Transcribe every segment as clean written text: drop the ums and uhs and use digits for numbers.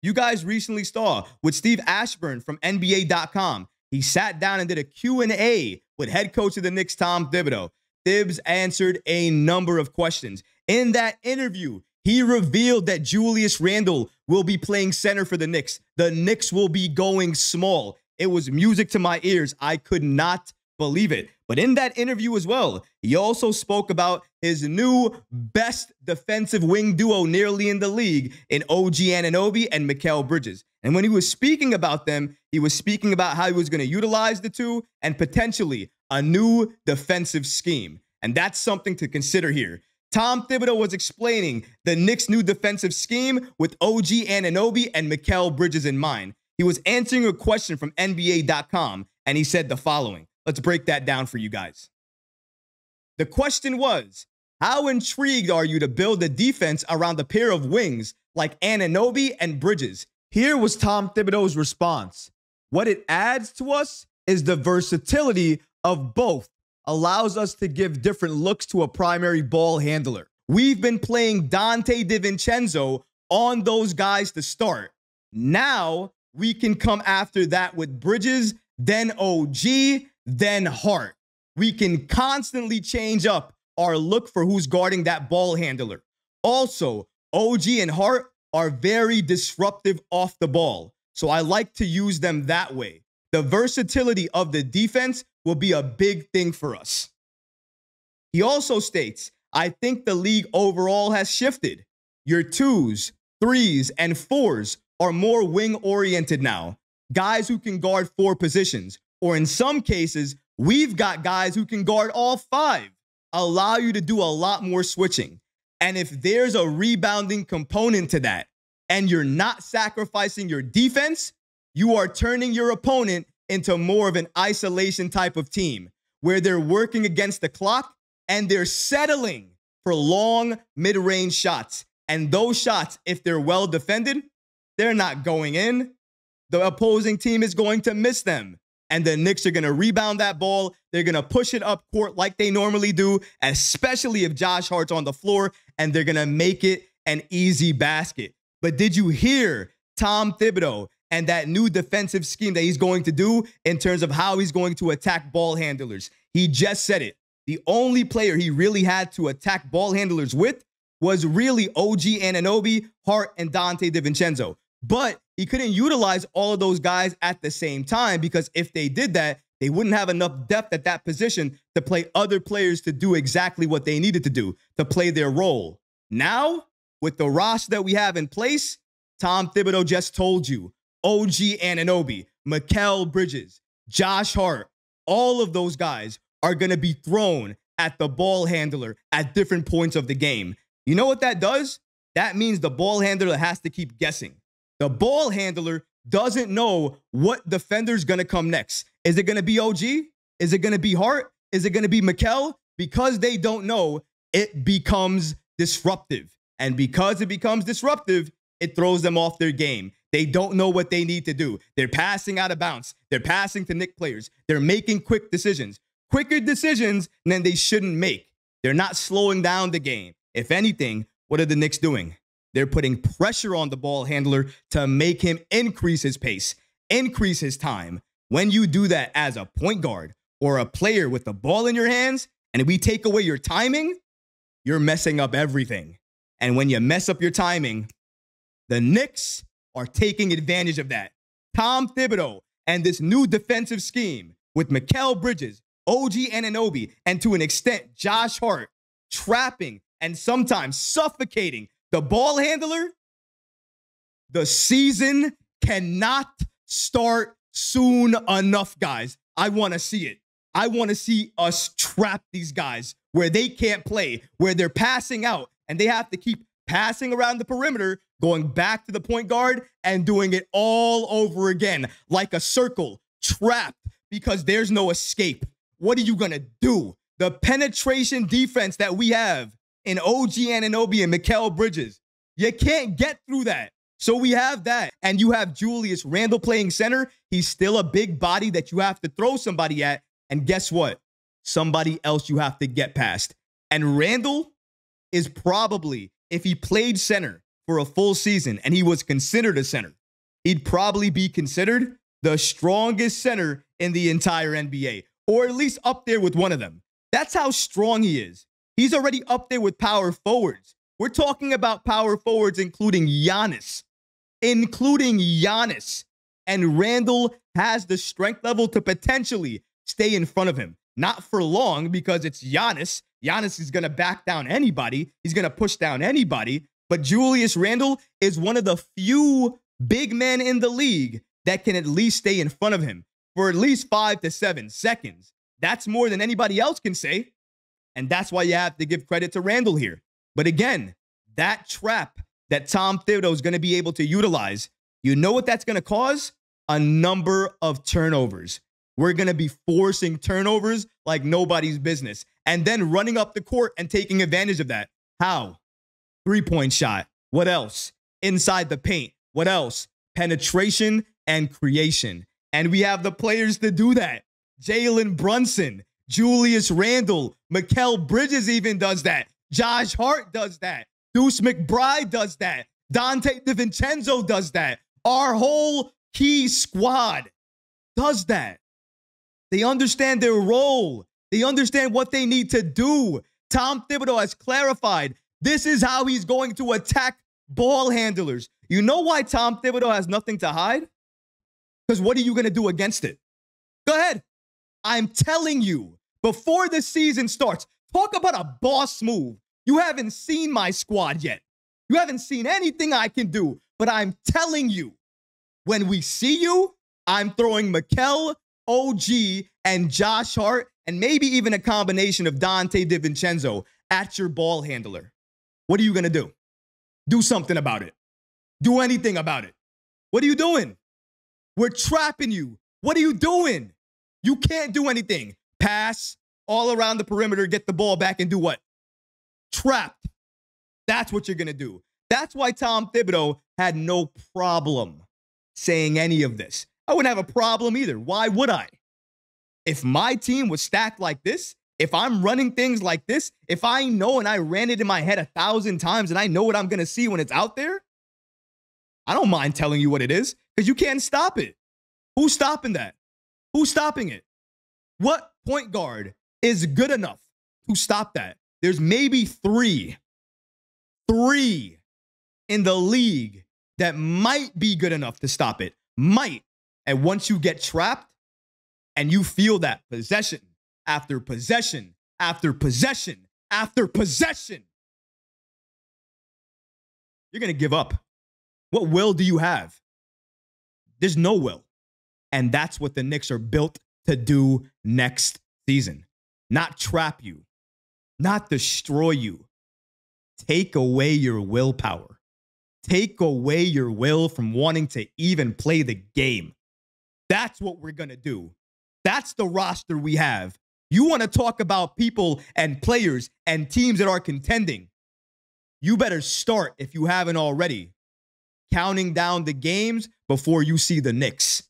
You guys recently saw with Steve Ashburn from NBA.com. He sat down and did a Q&A with head coach of the Knicks, Tom Thibodeau. Thibs answered a number of questions. In that interview, he revealed that Julius Randle will be playing center for the Knicks. The Knicks will be going small. It was music to my ears. I could not believe it. But in that interview as well, he also spoke about his new best defensive wing duo nearly in the league in OG Anunoby and Mikal Bridges. And when he was speaking about them, he was speaking about how he was going to utilize the two and potentially a new defensive scheme. And that's something to consider here. Tom Thibodeau was explaining the Knicks' new defensive scheme with OG Anunoby and Mikal Bridges in mind. He was answering a question from NBA.com, and he said the following. Let's break that down for you guys. The question was, how intrigued are you to build a defense around a pair of wings like Anunoby and Bridges? Here was Tom Thibodeau's response. What it adds to us is the versatility of both. Allows us to give different looks to a primary ball handler. We've been playing Dante DiVincenzo on those guys to start. Now we can come after that with Bridges, then OG, then Hart. We can constantly change up our look for who's guarding that ball handler. Also, OG and Hart are very disruptive off the ball, so I like to use them that way. The versatility of the defense will be a big thing for us. He also states, I think the league overall has shifted. Your 2s, 3s, and 4s are more wing-oriented now. Guys who can guard 4 positions. Or in some cases, we've got guys who can guard all 5. Allow you to do a lot more switching. And if there's a rebounding component to that, and you're not sacrificing your defense, you are turning your opponent into more of an isolation type of team where they're working against the clock and they're settling for long mid-range shots. And those shots, if they're well defended, they're not going in. The opposing team is going to miss them. And the Knicks are going to rebound that ball. They're going to push it up court like they normally do, especially if Josh Hart's on the floor, and they're going to make it an easy basket. But did you hear Tom Thibodeau and that new defensive scheme that he's going to do in terms of how he's going to attack ball handlers? He just said it. The only player he really had to attack ball handlers with was really OG Anunoby, Hart, and Dante DiVincenzo. But he couldn't utilize all of those guys at the same time because if they did that, they wouldn't have enough depth at that position to play other players to do exactly what they needed to do, to play their role. Now, with the roster that we have in place, Tom Thibodeau just told you, OG Anunoby, Mikal Bridges, Josh Hart, all of those guys are going to be thrown at the ball handler at different points of the game. You know what that does? That means the ball handler has to keep guessing. The ball handler doesn't know what defender's going to come next. Is it going to be OG? Is it going to be Hart? Is it going to be Mikal? Because they don't know, it becomes disruptive. And because it becomes disruptive, it throws them off their game. They don't know what they need to do. They're passing out of bounds. They're passing to Knicks players. They're making quick decisions. Quicker decisions than they shouldn't make. They're not slowing down the game. If anything, what are the Knicks doing? They're putting pressure on the ball handler to make him increase his pace, increase his time. When you do that as a point guard or a player with the ball in your hands, and we take away your timing, you're messing up everything. And when you mess up your timing, the Knicks are taking advantage of that. Tom Thibodeau and this new defensive scheme with Mikal Bridges, OG Anunoby, and to an extent, Josh Hart, trapping and sometimes suffocating the ball handler, the season cannot start soon enough, guys. I want to see it. I want to see us trap these guys where they can't play, where they're passing out, and they have to keep passing around the perimeter, going back to the point guard, and doing it all over again, like a circle, trapped, because there's no escape. What are you going to do? The penetration defense that we have in OG Anunoby and Mikal Bridges, you can't get through that. So we have that. And you have Julius Randle playing center. He's still a big body that you have to throw somebody at. And guess what? Somebody else you have to get past. And Randle is probably, if he played center for a full season and he was considered a center, he'd probably be considered the strongest center in the entire NBA, or at least up there with one of them. That's how strong he is. He's already up there with power forwards. We're talking about power forwards, including Giannis. And Randle has the strength level to potentially stay in front of him. Not for long, because it's Giannis. Giannis is going to back down anybody. He's going to push down anybody. But Julius Randle is one of the few big men in the league that can at least stay in front of him for at least 5 to 7 seconds. That's more than anybody else can say. And that's why you have to give credit to Randle here. But again, that trap that Tom Thibodeau is going to be able to utilize, you know what that's going to cause? A number of turnovers. We're going to be forcing turnovers like nobody's business, and then running up the court and taking advantage of that. How? Three-point shot. What else? Inside the paint. What else? Penetration and creation. And we have the players to do that. Jalen Brunson, Julius Randle, Mikal Bridges even does that. Josh Hart does that. Deuce McBride does that. Donte DiVincenzo does that. Our whole key squad does that. They understand their role. They understand what they need to do. Tom Thibodeau has clarified this is how he's going to attack ball handlers. You know why Tom Thibodeau has nothing to hide? Because what are you going to do against it? Go ahead. I'm telling you, before the season starts, talk about a boss move. You haven't seen my squad yet. You haven't seen anything I can do. But I'm telling you, when we see you, I'm throwing Mikal, OG, and Josh Hart, and maybe even a combination of Donte DiVincenzo at your ball handler. What are you going to do? Do something about it. Do anything about it. What are you doing? We're trapping you. What are you doing? You can't do anything. Pass all around the perimeter, get the ball back, and do what? Trapped. That's what you're going to do. That's why Tom Thibodeau had no problem saying any of this. I wouldn't have a problem either. Why would I? If my team was stacked like this, if I'm running things like this, if I know and I ran it in my head 1,000 times and I know what I'm going to see when it's out there, I don't mind telling you what it is because you can't stop it. Who's stopping that? Who's stopping it? What point guard is good enough to stop that? There's maybe three in the league that might be good enough to stop it. Might. And once you get trapped and you feel that possession after possession after possession after possession, you're going to give up. What will do you have? There's no will. And that's what the Knicks are built to do next season. Not trap you. Not destroy you. Take away your willpower. Take away your will from wanting to even play the game. That's what we're going to do. That's the roster we have. You want to talk about people and players and teams that are contending. You better start, if you haven't already, counting down the games before you see the Knicks.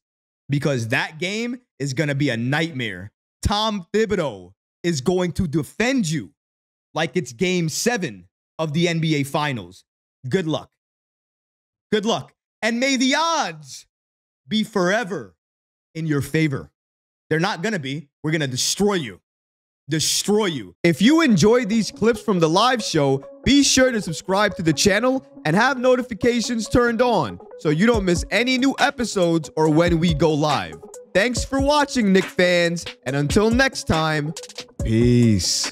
Because that game is going to be a nightmare. Tom Thibodeau is going to defend you like it's game 7 of the NBA Finals. Good luck. Good luck. And may the odds be forever in your favor. They're not going to be. We're going to destroy you. Destroy you. If you enjoyed these clips from the live show, be sure to subscribe to the channel and have notifications turned on so you don't miss any new episodes or when we go live. Thanks for watching, Knicks fans, and until next time, peace.